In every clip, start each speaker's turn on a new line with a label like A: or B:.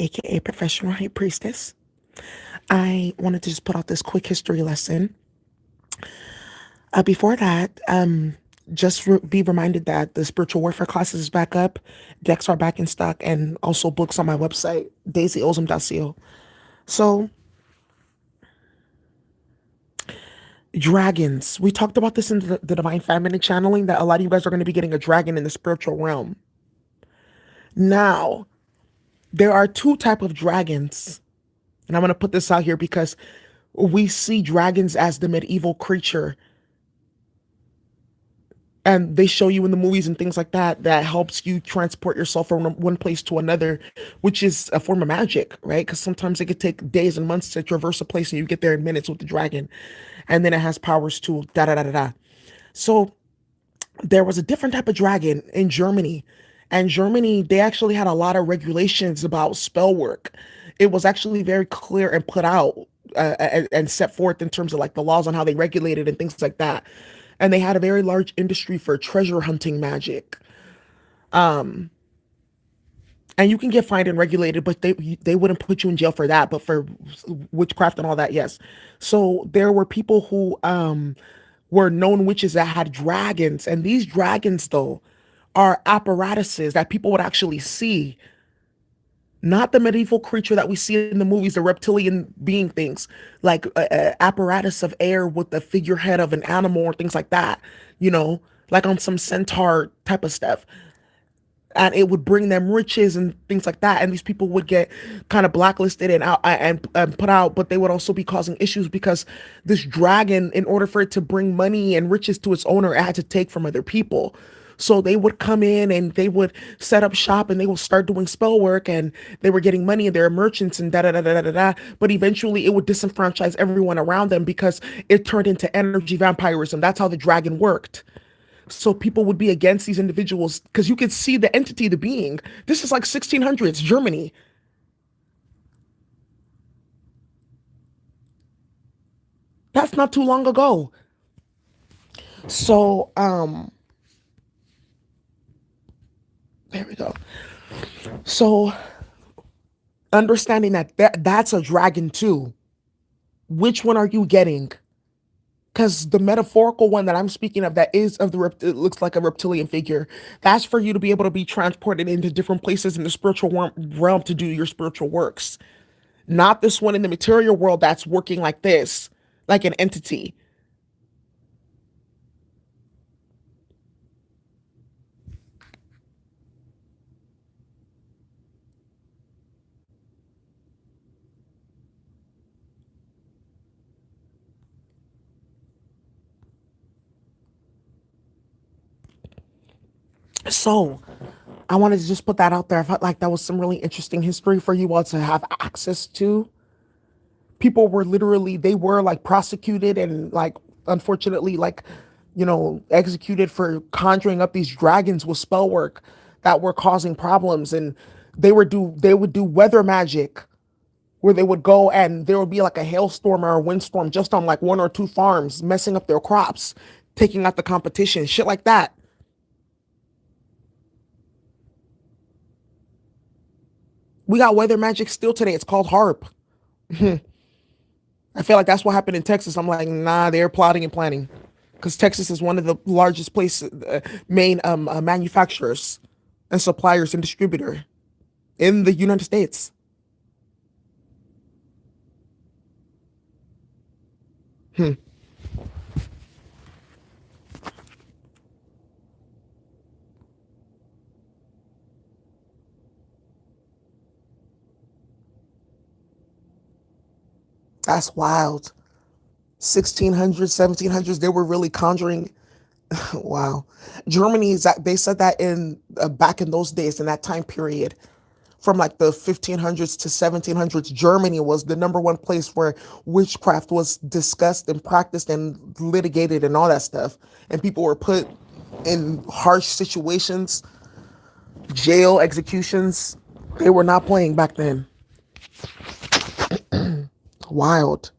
A: aka Professional High Priestess. I wanted to just put out this quick history lesson. Before that, be reminded that the spiritual warfare classes is back up, decks are back in stock, and also books on my website, daisyozum.co. So, dragons. We talked about this in the Divine Feminine channeling that a lot of you guys are going to be getting a dragon in the spiritual realm. Now, there are two type of dragons, and I'm going to put this out here because we see dragons as the medieval creature, and they show you in the movies and things like that that helps you transport yourself from one place to another, which is a form of magic, right? Because sometimes it could take days and months to traverse a place and you get there in minutes with the dragon, and then it has powers to da da da da da. So there was a different type of dragon in Germany, and Germany, they actually had a lot of regulations about spell work. It was actually very clear and put out, and set forth in terms of like the laws on how they regulated and things like that. And they had a very large industry for treasure hunting magic. Um, and you can get fined and regulated, but they wouldn't put you in jail for that. But for witchcraft and all that, yes. So there were people who were known witches that had dragons, and these dragons though are apparatuses that people would actually see, not the medieval creature that we see in the movies, the reptilian being things, like a apparatus of air with the figurehead of an animal or things like that, you know, like on some centaur type of stuff. And it would bring them riches and things like that. And these people would get kind of blacklisted and out and put out, but they would also be causing issues because this dragon, in order for it to bring money and riches to its owner, it had to take from other people. So they would come in and they would set up shop and they would start doing spell work and they were getting money and they're merchants and da da da da da da. But eventually it would disenfranchise everyone around them because it turned into energy vampirism. That's how the dragon worked. So people would be against these individuals because you could see the entity, the being. This is like 1600s Germany. That's not too long ago. So there we go. So understanding that that's a dragon too. Which one are you getting? Because the metaphorical one that I'm speaking of, that is of the it looks like a reptilian figure. That's for you to be able to be transported into different places in the spiritual realm to do your spiritual works. Not this one in the material world that's working like this, like an entity. So I wanted to just put that out there. I felt like that was some really interesting history for you all to have access to. People were literally, they were like prosecuted and like unfortunately like, executed for conjuring up these dragons with spell work that were causing problems. And they would do weather magic where they would go and there would be like a hailstorm or a windstorm just on like one or two farms, messing up their crops, taking out the competition, shit like that. We got weather magic still today. It's called harp. I feel like that's what happened in Texas. I'm like, nah, they're plotting and planning, because Texas is one of the largest main manufacturers and suppliers and distributor in the United States. Hmm. That's wild. 1600s, 1700s, they were really conjuring. Wow. Germany is that they said that in back in those days in that time period, from like the 1500s to 1700s, Germany was the number one place where witchcraft was discussed and practiced and litigated and all that stuff. And people were put in harsh situations, jail, executions. They were not playing back then. Wild.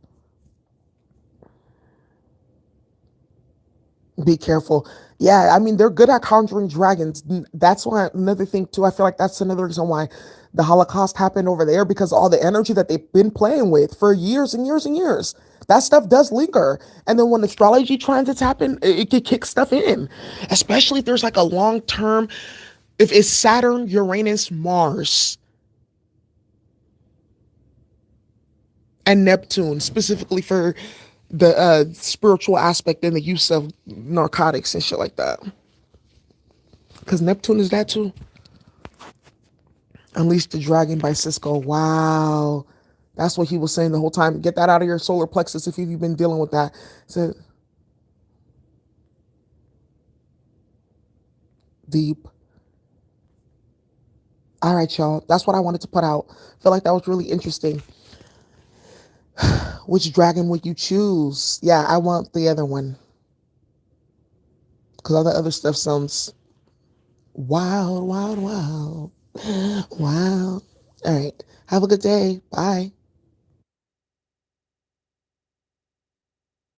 A: Be careful. Yeah, I mean, they're good at conjuring dragons. That's why another thing too. I feel like that's another reason why the Holocaust happened over there because all the energy that they've been playing with for years and years and years. That stuff does linger. And then when astrology transits happen, it can kick stuff in. Especially if there's like a long term, if it's Saturn, Uranus, Mars, and Neptune, specifically for the spiritual aspect and the use of narcotics and shit like that. Because Neptune is that too. Unleash the Dragon by Cisco. Wow. That's what he was saying the whole time. Get that out of your solar plexus if you've been dealing with that. So deep. All right, y'all. That's what I wanted to put out. Feel like that was really interesting. Which dragon would you choose? Yeah, I want the other one. Because all the other stuff sounds wild, wild, wild. Wow. All right. Have a good day. Bye.